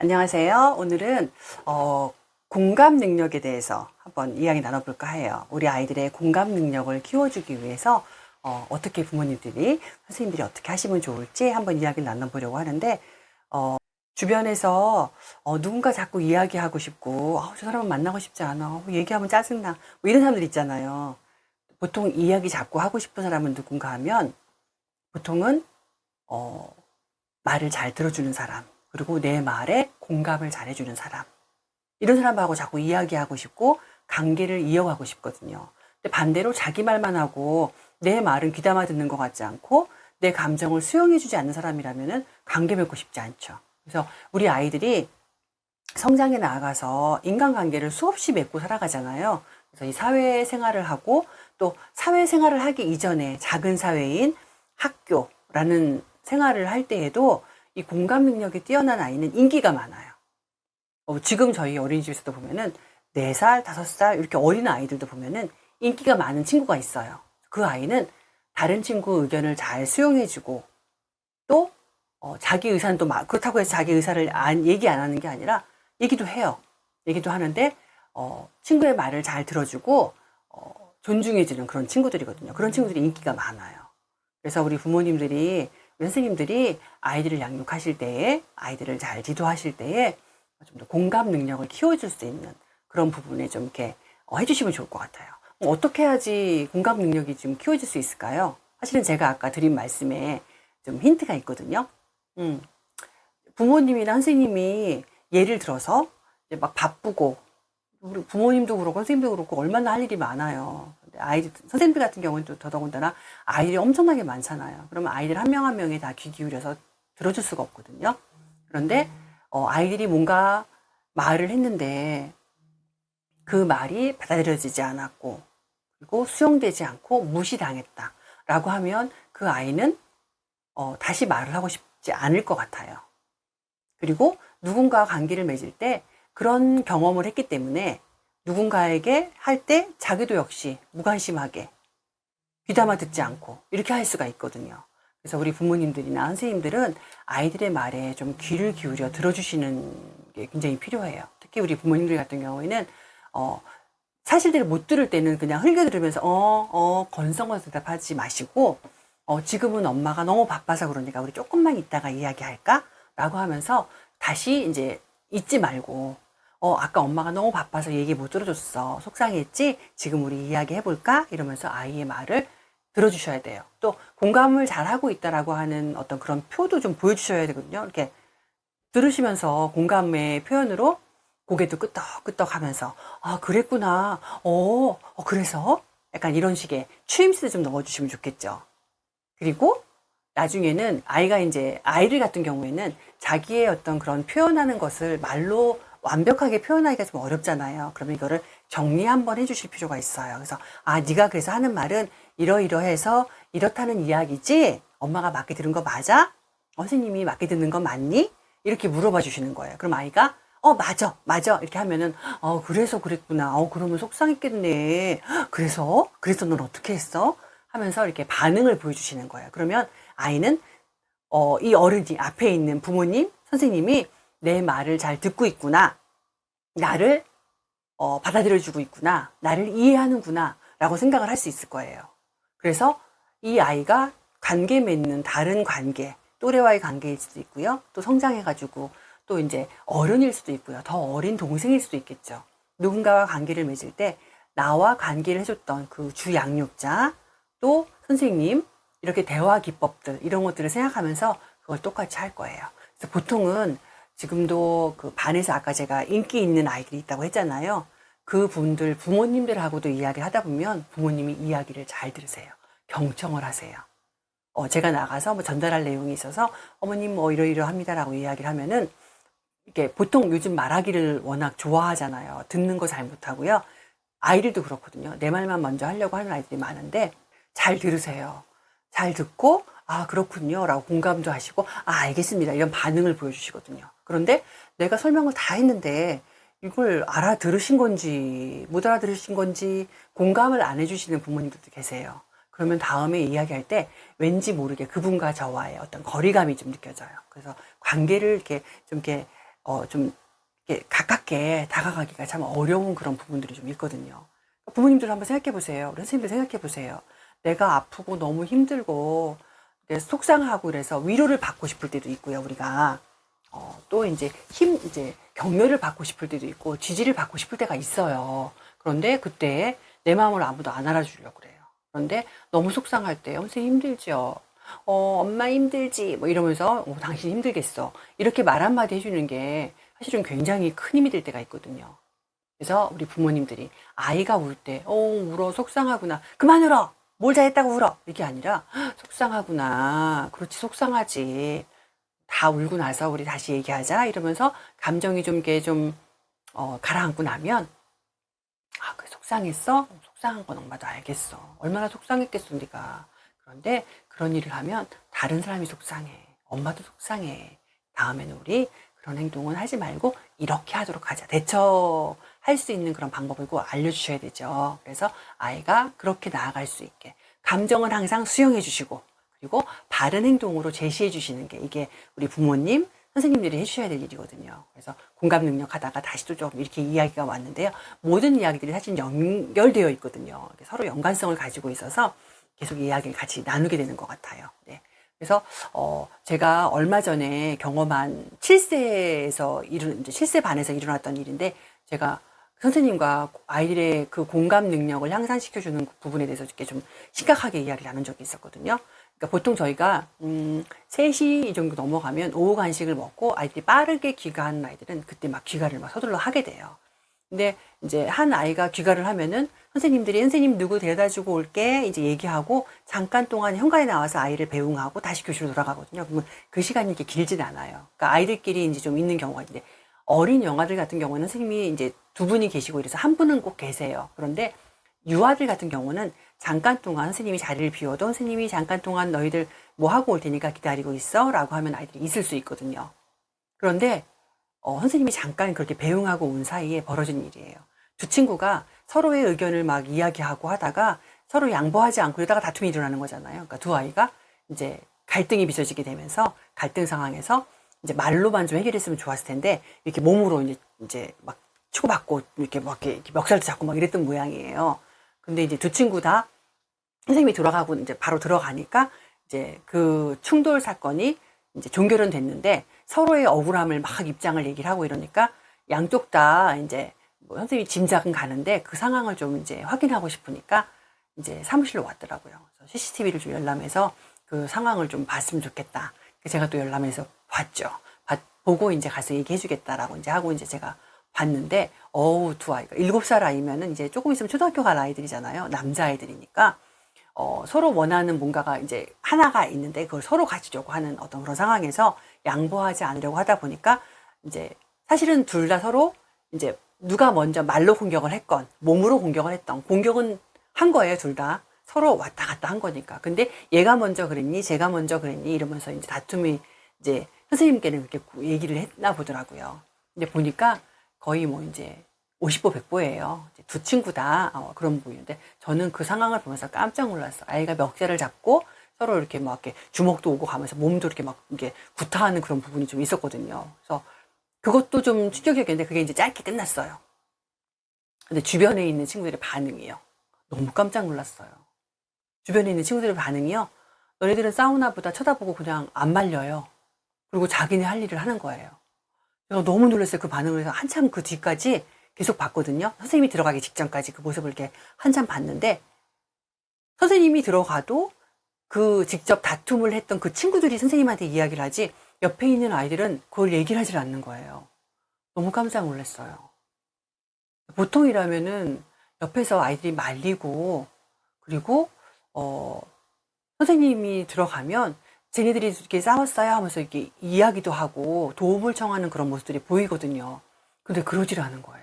안녕하세요. 오늘은 공감 능력에 대해서 한번 이야기 나눠볼까 해요. 우리 아이들의 공감 능력을 키워주기 위해서 어떻게 부모님들이, 선생님들이 어떻게 하시면 좋을지 한번 이야기를 나눠보려고 하는데, 주변에서 누군가 자꾸 이야기하고 싶고, 저 사람은 만나고 싶지 않아, 얘기하면 짜증나, 뭐 이런 사람들 있잖아요. 보통 이야기 자꾸 하고 싶은 사람은 누군가 하면 보통은 말을 잘 들어주는 사람, 그리고 내 말에 공감을 잘해주는 사람, 이런 사람하고 자꾸 이야기하고 싶고 관계를 이어가고 싶거든요. 근데 반대로 자기 말만 하고 내 말은 귀담아 듣는 것 같지 않고 내 감정을 수용해주지 않는 사람이라면은 관계 맺고 싶지 않죠. 그래서 우리 아이들이 성장에 나아가서 인간관계를 수없이 맺고 살아가잖아요. 그래서 이 사회생활을 하고 또 사회생활을 하기 이전에 작은 사회인 학교라는 생활을 할 때에도 이 공감 능력이 뛰어난 아이는 인기가 많아요. 지금 저희 어린이집에서도 보면은 4살, 5살 이렇게 어린 아이들도 보면은 인기가 많은 친구가 있어요. 그 아이는 다른 친구 의견을 잘 수용해주고 또 자기 의사는 또 그렇다고 해서 자기 의사를 얘기 안 하는 게 아니라 얘기도 해요. 얘기도 하는데 친구의 말을 잘 들어주고 존중해주는 그런 친구들이거든요. 그런 친구들이 인기가 많아요. 그래서 우리 부모님들이, 우리 선생님들이 아이들을 양육하실 때에, 아이들을 잘 지도하실 때에 좀 더 공감 능력을 키워줄 수 있는 그런 부분에 좀 이렇게 해주시면 좋을 것 같아요. 어떻게 해야지 공감 능력이 좀 키워질 수 있을까요? 사실은 제가 아까 드린 말씀에 좀 힌트가 있거든요. 부모님이나 선생님이 예를 들어서 이제 막 바쁘고, 우리 부모님도 그렇고 선생님도 그렇고 얼마나 할 일이 많아요. 아이들, 선생님들 같은 경우는 또 더더군다나 아이들이 엄청나게 많잖아요. 그러면 아이들 한 명 한 명이 다 귀 기울여서 들어줄 수가 없거든요. 그런데 아이들이 뭔가 말을 했는데 그 말이 받아들여지지 않았고 그리고 수용되지 않고 무시당했다 라고 하면 그 아이는 다시 말을 하고 싶지 않을 것 같아요. 그리고 누군가와 관계를 맺을 때 그런 경험을 했기 때문에 누군가에게 할 때 자기도 역시 무관심하게 귀담아 듣지 않고 이렇게 할 수가 있거든요. 그래서 우리 부모님들이나 선생님들은 아이들의 말에 좀 귀를 기울여 들어주시는 게 굉장히 필요해요. 특히 우리 부모님들 같은 경우에는 사실대로 못 들을 때는 그냥 흘겨 들으면서 건성건성 대답하지 마시고 지금은 엄마가 너무 바빠서 그러니까 우리 조금만 있다가 이야기할까? 라고 하면서 다시 이제 잊지 말고 아까 엄마가 너무 바빠서 얘기 못 들어줬어. 속상했지? 지금 우리 이야기 해볼까? 이러면서 아이의 말을 들어주셔야 돼요. 또 공감을 잘하고 있다라고 하는 어떤 그런 표도 좀 보여주셔야 되거든요. 이렇게 들으시면서 공감의 표현으로 고개도 끄덕끄덕 하면서 그랬구나. 그래서 약간 이런 식의 추임새 좀 넣어주시면 좋겠죠. 그리고 나중에는 아이들 같은 경우에는 자기의 어떤 그런 표현하는 것을 말로 완벽하게 표현하기가 좀 어렵잖아요. 그러면 이거를 정리 한번 해주실 필요가 있어요. 그래서 네가 그래서 하는 말은 이러이러해서 이렇다는 이야기지? 엄마가 맞게 들은 거 맞아? 선생님이 맞게 듣는 거 맞니? 이렇게 물어봐 주시는 거예요. 그럼 아이가 맞아 이렇게 하면은 그래서 그랬구나. 그러면 속상했겠네. 그래서 넌 어떻게 했어? 하면서 이렇게 반응을 보여주시는 거예요. 그러면 아이는 이 어른이 앞에 있는 부모님, 선생님이 내 말을 잘 듣고 있구나. 나를 받아들여주고 있구나. 나를 이해하는구나. 라고 생각을 할 수 있을 거예요. 그래서 이 아이가 관계 맺는 다른 관계, 또래와의 관계일 수도 있고요. 또 성장해가지고 또 이제 어른일 수도 있고요. 더 어린 동생일 수도 있겠죠. 누군가와 관계를 맺을 때 나와 관계를 해줬던 그 주 양육자, 또 선생님, 이렇게 대화 기법들, 이런 것들을 생각하면서 그걸 똑같이 할 거예요. 그래서 보통은 지금도 그 반에서 아까 제가 인기 있는 아이들이 있다고 했잖아요. 그 분들, 부모님들하고도 이야기를 하다 보면 부모님이 이야기를 잘 들으세요. 경청을 하세요. 제가 나가서 뭐 전달할 내용이 있어서 어머님 뭐 이러이러합니다라고 이야기를 하면은 이게 보통 요즘 말하기를 워낙 좋아하잖아요. 듣는 거 잘 못하고요. 아이들도 그렇거든요. 내 말만 먼저 하려고 하는 아이들이 많은데 잘 들으세요. 잘 듣고 그렇군요 라고 공감도 하시고 알겠습니다 이런 반응을 보여주시거든요. 그런데 내가 설명을 다 했는데 이걸 알아들으신 건지 못 알아들으신 건지 공감을 안 해주시는 부모님들도 계세요. 그러면 다음에 이야기할 때 왠지 모르게 그분과 저와의 어떤 거리감이 좀 느껴져요. 그래서 관계를 이렇게 좀 이렇게 좀 이렇게 가깝게 다가가기가 참 어려운 그런 부분들이 좀 있거든요. 부모님들 한번 생각해 보세요. 우리 선생님들 생각해 보세요. 내가 아프고 너무 힘들고 속상하고 그래서 위로를 받고 싶을 때도 있고요, 우리가. 또 이제 격려를 받고 싶을 때도 있고, 지지를 받고 싶을 때가 있어요. 그런데 그때 내 마음을 아무도 안 알아주려고 그래요. 그런데 너무 속상할 때, 선생님 힘들죠? 엄마 힘들지? 뭐 이러면서, 당신 힘들겠어. 이렇게 말 한마디 해주는 게 사실은 굉장히 큰 힘이 될 때가 있거든요. 그래서 우리 부모님들이 아이가 울 때, 울어, 속상하구나. 그만 울어! 뭘 잘했다고 울어! 이게 아니라, 속상하구나. 그렇지, 속상하지. 다 울고 나서 우리 다시 얘기하자. 이러면서 감정이 좀 이렇게 좀, 가라앉고 나면, 그래, 속상했어? 속상한 건 엄마도 알겠어. 얼마나 속상했겠어, 네가. 그런데 그런 일을 하면 다른 사람이 속상해. 엄마도 속상해. 다음에는 우리 그런 행동은 하지 말고 이렇게 하도록 하자. 대처할 수 있는 그런 방법을 꼭 알려주셔야 되죠. 그래서 아이가 그렇게 나아갈 수 있게. 감정은 항상 수용해 주시고, 그리고 바른 행동으로 제시해 주시는 게 이게 우리 부모님, 선생님들이 해주셔야 될 일이거든요. 그래서 공감 능력 하다가 다시 또 좀 이렇게 이야기가 왔는데요. 모든 이야기들이 사실 연결되어 있거든요. 서로 연관성을 가지고 있어서 계속 이야기를 같이 나누게 되는 것 같아요. 네. 그래서 제가 얼마 전에 경험한 7세에서 이제 7세 반에서 일어났던 일인데, 제가 선생님과 아이들의 그 공감 능력을 향상시켜주는 부분에 대해서 이렇게 좀 심각하게 이야기를 나눈 적이 있었거든요. 그러니까 보통 저희가 3시 이 정도 넘어가면 오후 간식을 먹고 아이들이 빠르게 귀가하는 아이들은 그때 막 귀가를 막 서둘러 하게 돼요. 근데 이제 한 아이가 귀가를 하면은 선생님들이 선생님 누구 데려다 주고 올게 이제 얘기하고 잠깐 동안 현관에 나와서 아이를 배웅하고 다시 교실로 돌아가거든요. 그러면 그 시간이 이렇게 길진 않아요. 그러니까 아이들끼리 이제 좀 있는 경우가 있는데, 어린 영아들 같은 경우는 선생님이 이제 2분이 계시고 이래서 한 분은 꼭 계세요. 그런데 유아들 같은 경우는 잠깐 동안 선생님이 자리를 비워도 선생님이 잠깐 동안 너희들 뭐 하고 올 테니까 기다리고 있어 라고 하면 아이들이 있을 수 있거든요. 그런데 선생님이 잠깐 그렇게 배웅하고 온 사이에 벌어진 일이에요. 두 친구가 서로의 의견을 막 이야기하고 하다가 서로 양보하지 않고 이러다가 다툼이 일어나는 거잖아요. 그러니까 두 아이가 이제 갈등이 빚어지게 되면서 갈등 상황에서 이제 말로만 좀 해결했으면 좋았을 텐데 이렇게 몸으로 이제 막 치고받고 이렇게 막 이렇게 멱살도 잡고 막 이랬던 모양이에요. 근데 이제 두 친구 다 선생님이 돌아가고 이제 바로 들어가니까 이제 그 충돌 사건이 이제 종결은 됐는데 서로의 억울함을 막 입장을 얘기를 하고 이러니까 양쪽 다 이제 뭐 선생님이 짐작은 가는데 그 상황을 좀 이제 확인하고 싶으니까 이제 사무실로 왔더라고요. 그래서 CCTV를 좀 열람해서 그 상황을 좀 봤으면 좋겠다. 제가 또 열람해서 봤죠. 보고 이제 가서 얘기해 주겠다라고 이제 하고 이제 제가 봤는데, 두 아이가 7살 아이면은 이제 조금 있으면 초등학교 갈 아이들이잖아요. 남자아이들이니까. 서로 원하는 뭔가가 이제 하나가 있는데 그걸 서로 가지려고 하는 어떤 그런 상황에서 양보하지 않으려고 하다 보니까 이제 사실은 둘 다 서로 이제 누가 먼저 말로 공격을 했건 몸으로 공격을 했던 공격은 한 거예요. 둘 다 서로 왔다 갔다 한 거니까. 근데 얘가 먼저 그랬니 제가 먼저 그랬니 이러면서 이제 다툼이 이제 선생님께는 그렇게 얘기를 했나 보더라고요. 근데 보니까 거의 뭐 이제 50보 100보예요. 두 친구 다 그런 부분인데 저는 그 상황을 보면서 깜짝 놀랐어요. 아이가 멱살을 잡고 서로 이렇게 막 이렇게 주먹도 오고 가면서 몸도 이렇게 막 이렇게 구타하는 그런 부분이 좀 있었거든요. 그래서 그것도 좀 충격적이었는데 그게 이제 짧게 끝났어요. 근데 주변에 있는 친구들의 반응이요. 너무 깜짝 놀랐어요. 주변에 있는 친구들의 반응이요. 너네들은 사우나 보다 쳐다보고 그냥 안 말려요. 그리고 자기네 할 일을 하는 거예요. 제가 너무 놀랐어요. 그 반응을 해서 한참 그 뒤까지 계속 봤거든요. 선생님이 들어가기 직전까지 그 모습을 이렇게 한참 봤는데, 선생님이 들어가도 그 직접 다툼을 했던 그 친구들이 선생님한테 이야기를 하지 옆에 있는 아이들은 그걸 얘기를 하질 않는 거예요. 너무 깜짝 놀랐어요. 보통이라면은 옆에서 아이들이 말리고 그리고 선생님이 들어가면 쟤네들이 이렇게 싸웠어요 하면서 이렇게 이야기도 하고 도움을 청하는 그런 모습들이 보이거든요. 근데 그러질 않은 거예요.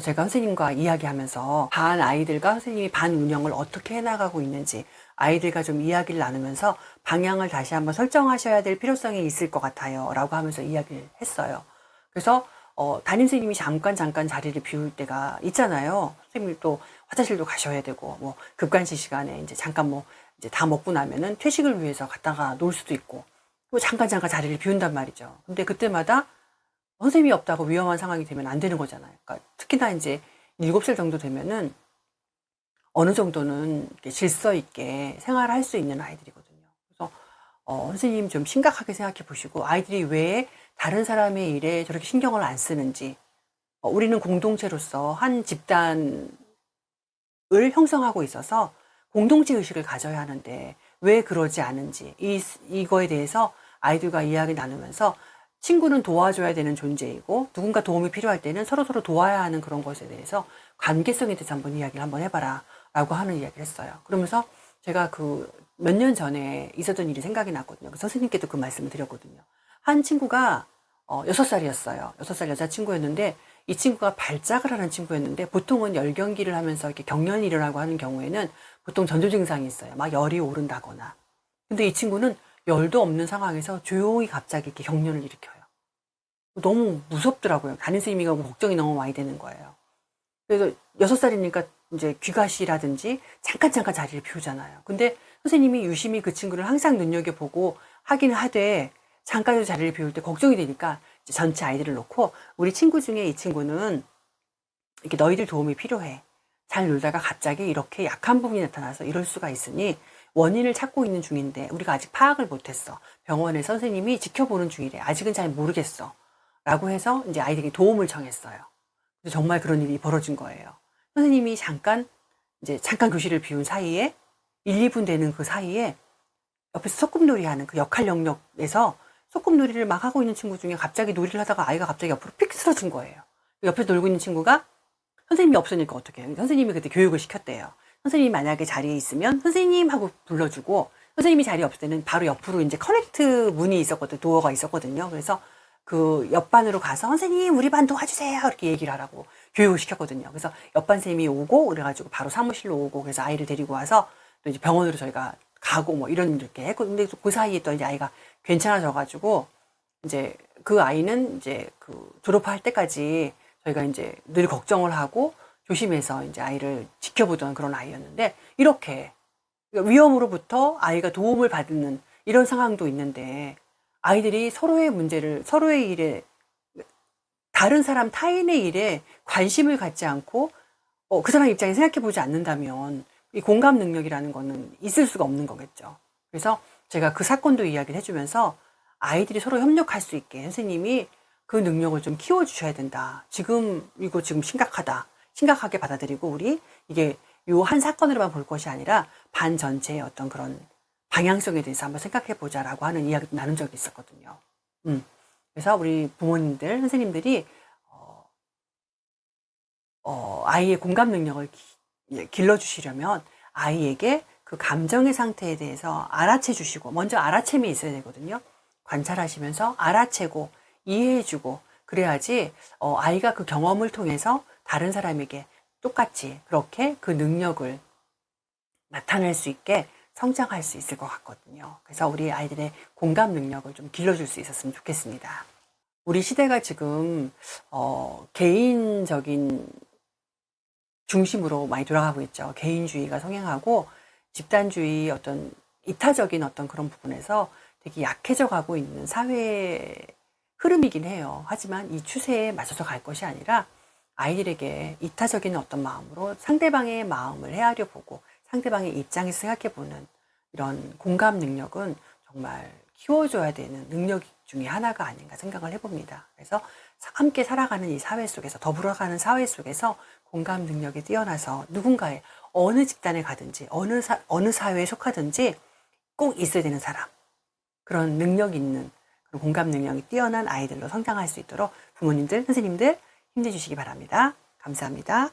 제가 선생님과 이야기하면서 반 아이들과 선생님이 반 운영을 어떻게 해나가고 있는지 아이들과 좀 이야기를 나누면서 방향을 다시 한번 설정하셔야 될 필요성이 있을 것 같아요 라고 하면서 이야기를 했어요. 그래서 담임 선생님이 잠깐 자리를 비울 때가 있잖아요. 선생님이 또 화장실도 가셔야 되고 뭐 급간식 시간에 이제 잠깐 뭐 이제 다 먹고 나면은 퇴식을 위해서 갔다가 놀 수도 있고 뭐 잠깐 자리를 비운단 말이죠. 근데 그때마다 선생님이 없다고 위험한 상황이 되면 안 되는 거잖아요. 그러니까 특히나 이제 7살 정도 되면은 어느 정도는 이렇게 질서 있게 생활할 수 있는 아이들이거든요. 그래서 선생님 좀 심각하게 생각해 보시고 아이들이 왜 다른 사람의 일에 저렇게 신경을 안 쓰는지, 우리는 공동체로서 한 집단을 형성하고 있어서 공동체 의식을 가져야 하는데 왜 그러지 않은지, 이거에 대해서 아이들과 이야기 나누면서 친구는 도와줘야 되는 존재이고 누군가 도움이 필요할 때는 서로서로 도와야 하는 그런 것에 대해서 관계성에 대해서 한번 이야기를 한번 해봐라 라고 하는 이야기를 했어요. 그러면서 제가 그 몇 년 전에 있었던 일이 생각이 났거든요. 선생님께도 그 말씀을 드렸거든요. 한 친구가 6살이었어요. 6살 여자친구였는데 이 친구가 발작을 하는 친구였는데 보통은 열 경기를 하면서 이렇게 경련이 일어나고 하는 경우에는 보통 전조 증상이 있어요. 막 열이 오른다거나. 근데 이 친구는 열도 없는 상황에서 조용히 갑자기 이렇게 경련을 일으켜요. 너무 무섭더라고요. 담임 선생님이 걱정이 너무 많이 되는 거예요. 그래서 6살이니까 이제 귀가시라든지 잠깐 자리를 비우잖아요. 근데 선생님이 유심히 그 친구를 항상 눈여겨보고 하긴 하되 잠깐이라도 자리를 비울 때 걱정이 되니까 이제 전체 아이들을 놓고 우리 친구 중에 이 친구는 이렇게 너희들 도움이 필요해. 잘 놀다가 갑자기 이렇게 약한 부분이 나타나서 이럴 수가 있으니 원인을 찾고 있는 중인데 우리가 아직 파악을 못했어. 병원에 선생님이 지켜보는 중이래. 아직은 잘 모르겠어. 라고 해서 이제 아이들에게 도움을 청했어요. 그래서 정말 그런 일이 벌어진 거예요. 선생님이 잠깐 교실을 비운 사이에 1, 2분 되는 그 사이에 옆에서 소꿉놀이 하는 그 역할 영역에서 소꿉놀이를 막 하고 있는 친구 중에 갑자기 놀이를 하다가 아이가 갑자기 옆으로 픽 쓰러진 거예요. 옆에서 놀고 있는 친구가 선생님이 없으니까 어떻게 해요? 선생님이 그때 교육을 시켰대요. 선생님이 만약에 자리에 있으면 선생님 하고 불러주고 선생님이 자리에 없을 때는 바로 옆으로 이제 커넥트 문이 있었거든요. 도어가 있었거든요. 그래서 그 옆반으로 가서 선생님 우리 반 도와주세요 이렇게 얘기를 하라고 교육을 시켰거든요. 그래서 옆반 선생님이 오고 그래가지고 바로 사무실로 오고 그래서 아이를 데리고 와서 또 이제 병원으로 저희가 가고 뭐 이런 이렇게 했고 근데 그 사이에 또 이제 아이가 괜찮아져가지고 이제 그 아이는 이제 그 졸업할 때까지 저희가 이제 늘 걱정을 하고 조심해서 이제 아이를 지켜보던 그런 아이였는데 이렇게 위험으로부터 아이가 도움을 받는 이런 상황도 있는데 아이들이 서로의 문제를 서로의 일에 다른 사람 타인의 일에 관심을 갖지 않고 그 사람 입장에 생각해 보지 않는다면 이 공감 능력이라는 거는 있을 수가 없는 거겠죠. 그래서 제가 그 사건도 이야기를 해주면서 아이들이 서로 협력할 수 있게 선생님이 그 능력을 좀 키워주셔야 된다. 이거 지금 심각하게 받아들이고 우리 이게 요 한 사건으로만 볼 것이 아니라 반 전체의 어떤 그런 방향성에 대해서 한번 생각해 보자라고 하는 이야기도 나눈 적이 있었거든요. 그래서 우리 부모님들, 선생님들이 아이의 공감 능력을 길러주시려면 아이에게 그 감정의 상태에 대해서 알아채 주시고 먼저 알아챔이 있어야 되거든요. 관찰하시면서 알아채고 이해해주고 그래야지 아이가 그 경험을 통해서 다른 사람에게 똑같이 그렇게 그 능력을 나타낼 수 있게 성장할 수 있을 것 같거든요. 그래서 우리 아이들의 공감 능력을 좀 길러줄 수 있었으면 좋겠습니다. 우리 시대가 지금 개인적인 중심으로 많이 돌아가고 있죠. 개인주의가 성행하고 집단주의 어떤 이타적인 어떤 그런 부분에서 되게 약해져 가고 있는 사회의 흐름이긴 해요. 하지만 이 추세에 맞춰서 갈 것이 아니라 아이들에게 이타적인 어떤 마음으로 상대방의 마음을 헤아려 보고 상대방의 입장에서 생각해 보는 이런 공감 능력은 정말 키워줘야 되는 능력 중에 하나가 아닌가 생각을 해봅니다. 그래서 함께 살아가는 이 사회 속에서 더불어가는 사회 속에서 공감 능력이 뛰어나서 누군가의 어느 집단에 가든지 어느 사회에 속하든지 꼭 있어야 되는 사람 그런 능력 있는 그런 공감 능력이 뛰어난 아이들로 성장할 수 있도록 부모님들, 선생님들 힘내주시기 바랍니다. 감사합니다.